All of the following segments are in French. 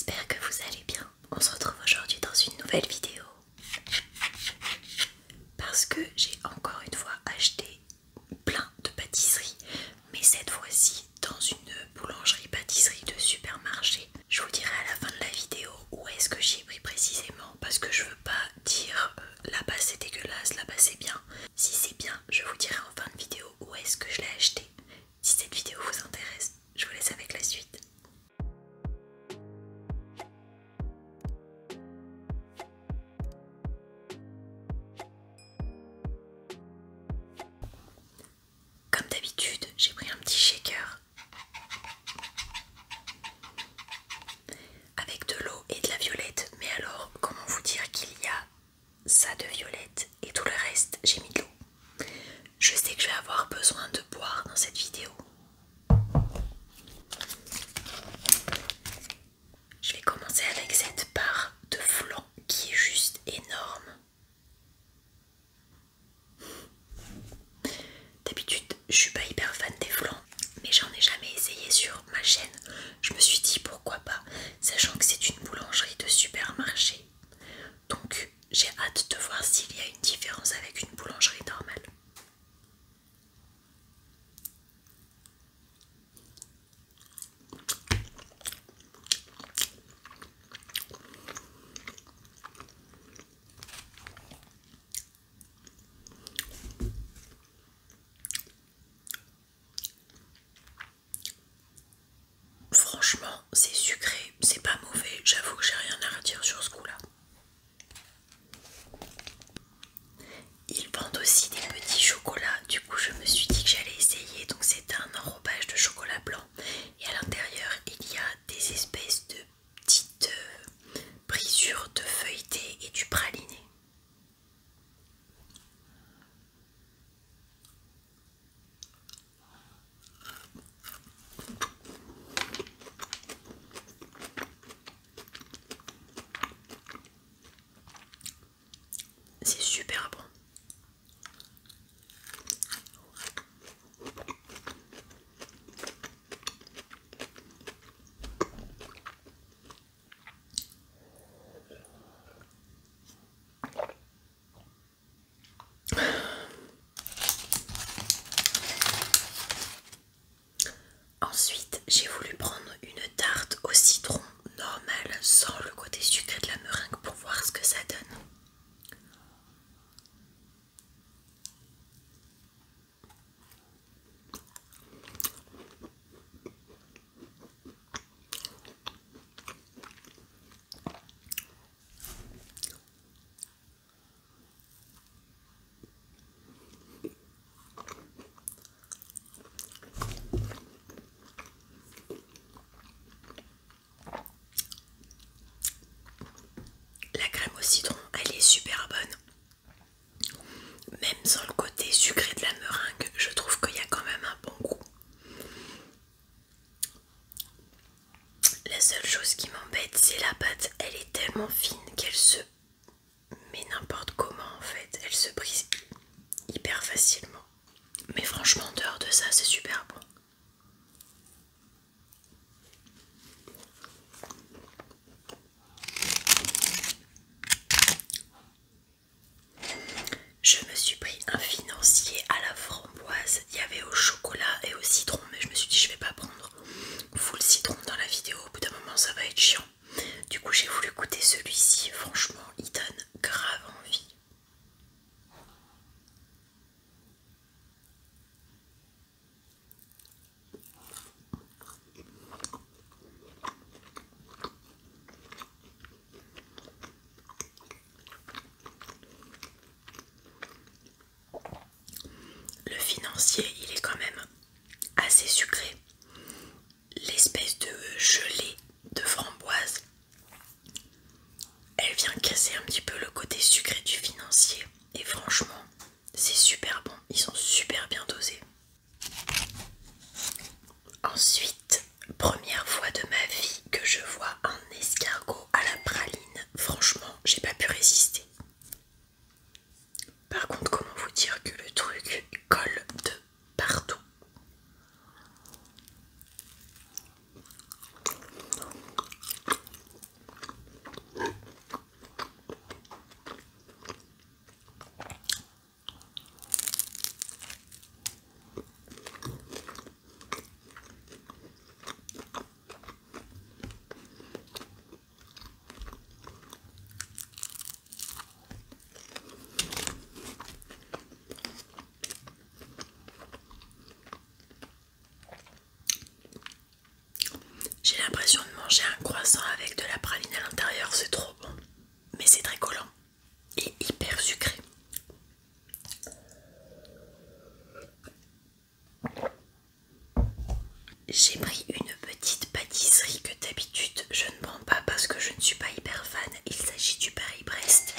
j'espère que vous allez bien. On se retrouve aujourd'hui dans une nouvelle vidéo parce que j'ai encore une fois acheté plein de pâtisseries, mais cette fois-ci dans une boulangerie-pâtisserie de supermarché. Je vous dirai à la fin de la vidéo où est-ce que j'y ai pris précisément, parce que je veux pas dire là-bas c'est dégueulasse, là-bas c'est bien. Si c'est bien, je vous dirai en fin de vidéo où est-ce que je l'ai acheté. Si cette vidéo vous intéresse, je vous laisse avec la suite. Comme d'habitude, j'ai pris un petit shaker avec de l'eau et de la violette. Mais alors, comment vous dire qu'il y a ça de violette et tout le reste, j'ai mis de l'eau. Je sais que je vais avoir besoin de boire dans cette vidéo. Je vais commencer avec cette barre de flan qui est juste énorme. D'habitude, je suis pas hyper fan des flans, mais j'en ai jamais essayé sur ma chaîne. Je me suis dit pourquoi pas, sachant que c'est une boulangerie de supermarché. Donc j'ai hâte de voir s'il y a une différence avec une boulangerie normale. Franchement, c'est sucré, c'est pas mauvais, j'avoue que j'ai rien à redire sur ce coup-là. Ils vendent aussi des petits chocolats, du coup je me suis dit que j'allais essayer. Donc c'est un enrobage de chocolat blanc et à l'intérieur il y a des espèces de petites brisures de feuilleté et du praliné. C'est super bon. Ensuite, j'ai voulu prendre une tarte au citron normale sans le côté sucré de la meringue pour voir ce que ça donne. La crème au citron, elle est super bonne. Même sans le côté sucré de la meringue, je trouve qu'il y a quand même un bon goût. La seule chose qui m'embête, c'est la pâte. Elle est tellement fine qu'elle se met n'importe comment en fait. Elle se brise hyper facilement. Mais franchement, en dehors de ça, c'est super bon. Je me suis pris un financier à la framboise. Il y avait au chocolat et au citron, mais je me suis dit je vais pas prendre full citron dans la vidéo. Au bout d'un moment ça va être chiant. Du coup j'ai voulu goûter celui-ci. Franchement il donne grave envie. Le financier il est quand même assez sucré. L'espèce de gelée de framboise, elle vient casser un petit peu le côté sucré du financier. Et franchement c'est super bon, ils sont super bien dosés. Ensuite, première fois de ma vie que je vois un escargot à la praline. Franchement j'ai pas pu résister. Par contre, comment vous dire que le truc colle de manger un croissant avec de la praline à l'intérieur, c'est trop bon. Mais c'est très collant et hyper sucré. J'ai pris une petite pâtisserie que d'habitude je ne prends pas parce que je ne suis pas hyper fan. Il s'agit du Paris-Brest,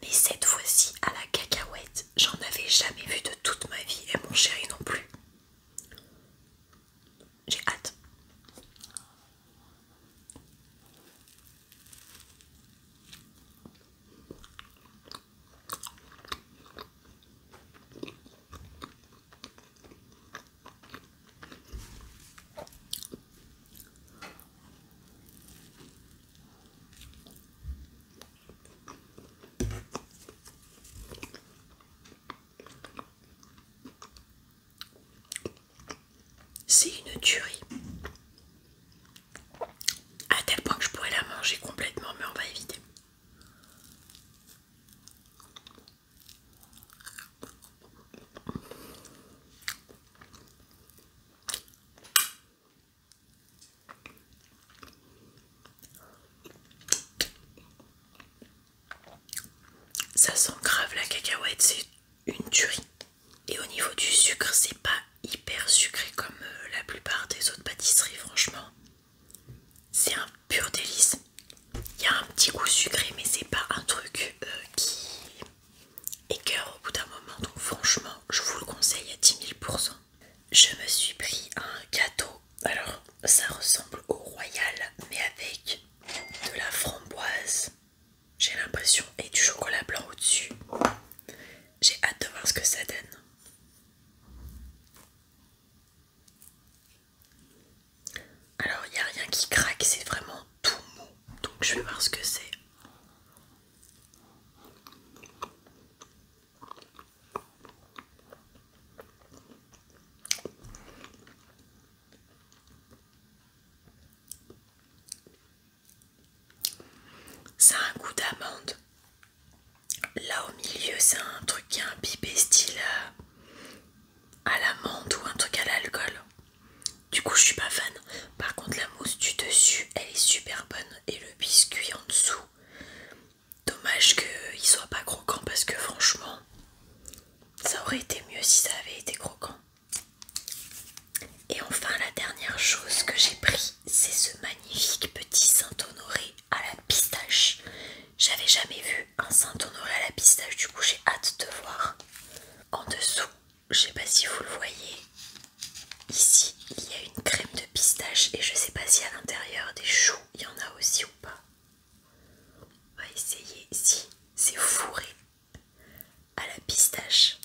mais cette fois-ci à la cacahuète. J'en avais jamais vu de toute ma vie et mon chéri non plus. J'ai hâte. C'est une tuerie. À tel point que je pourrais la manger complètement, mais on va éviter. Ça sent grave la cacahuète, c'est une tuerie. Et au niveau du sucre, c'est pas hyper sucré comme la plupart des autres pâtisseries, franchement. C'est un pur délice. Il y a un petit goût sucré, mais c'est pas un truc qui écœure au bout d'un moment. Donc franchement, je vous le conseille à 10 000%. Je me suis pris un gâteau. Alors, ça ressemble au royal, mais avec de la framboise, j'ai l'impression, et du chocolat blanc au-dessus. J'ai hâte de voir ce que ça donne. Alors, il n'y a rien qui craque, c'est vraiment tout mou. Donc, je vais voir ce que c'est. Ça a un goût d'amande. Là, au milieu, c'est un truc qui a un pipé style à l'amande ou un truc à l'alcool. Du coup, je suis pas fan. Par contre, la mousse du dessus, elle est super bonne. Et le biscuit en dessous, dommage qu'il soit pas croquant parce que franchement, ça aurait été mieux si ça avait été croquant. Et enfin, la dernière chose que j'ai pris, c'est ce magnifique petit Saint-Honoré à la pistache. J'avais jamais vu un Saint-Honoré à la pistache, du coup j'ai hâte de voir. En dessous, je sais pas si vous le voyez, ici il y a une crème de pistache et je sais pas si à l'intérieur des choux il y en a aussi ou pas. On va essayer. Si, c'est fourré à la pistache.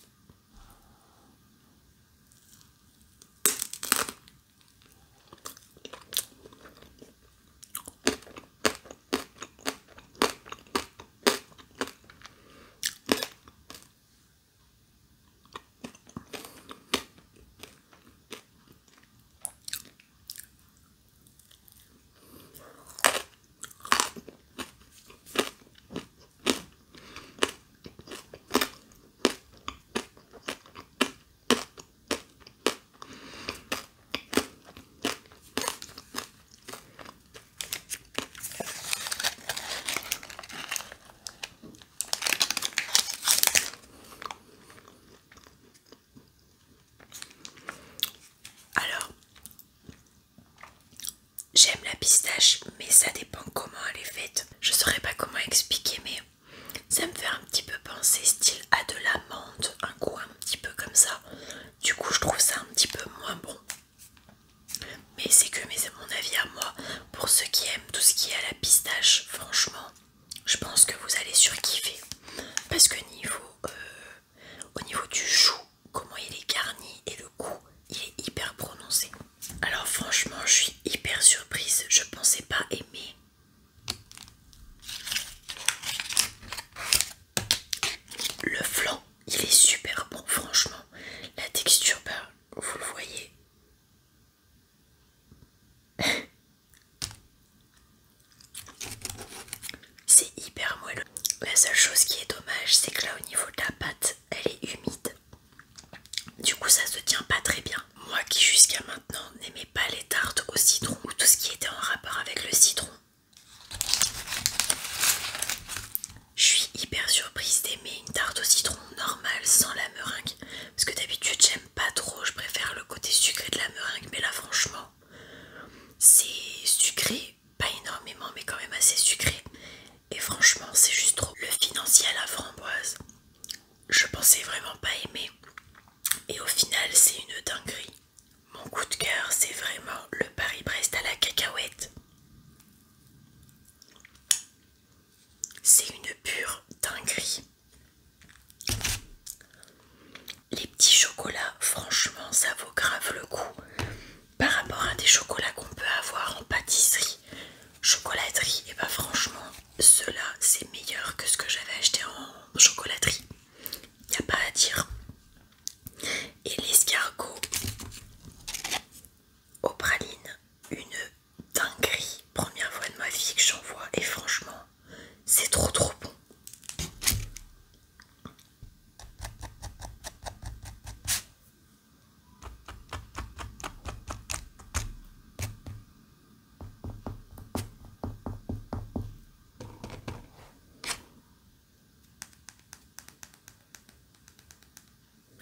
Alors, j'aime la pistache, mais ça dépend comment elle est faite. Je saurais pas comment expliquer, mais ça me fait un petit peu penser style à de l'amande, un goût un petit peu comme ça. Du coup, je trouve ça un petit peu moins bon. Mais c'est mon avis à moi. Pour ceux qui aiment tout ce qui est à la pistache, franchement, je pense que vous allez surkiffer. Parce que au niveau du chou, comment il est garni et le goût, il est hyper prononcé. Alors franchement, je suis hyper surprise. Je pensais pas aimer. Le flan, il est super bon, franchement. La texture, bah, vous le voyez. C'est hyper moelleux. La seule chose qui est dommage, c'est que là, au niveau de la pâte, elle est humide. Du coup, ça se tient pas très bien. Moi qui jusqu'à maintenant n'aimais pas les tartes au citron ou tout ce qui était en rapport avec le citron, c'est une pure dinguerie. Les petits chocolats, franchement, ça vaut grave le coup par rapport à des chocolats qu'on peut avoir en pâtisserie, chocolaterie. Et bah franchement, ceux-là, c'est meilleur que ce que j'avais acheté en chocolaterie. Y a pas à dire. Et l'escargot aux pralines, une dinguerie. Première fois de ma vie que j'en vois et franchement, c'est trop bon.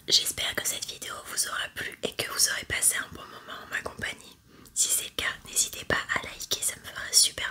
J'espère que cette vidéo vous aura plu et que vous aurez passé un bon moment en ma compagnie. Si c'est le cas, n'hésitez pas à liker, ça me fera super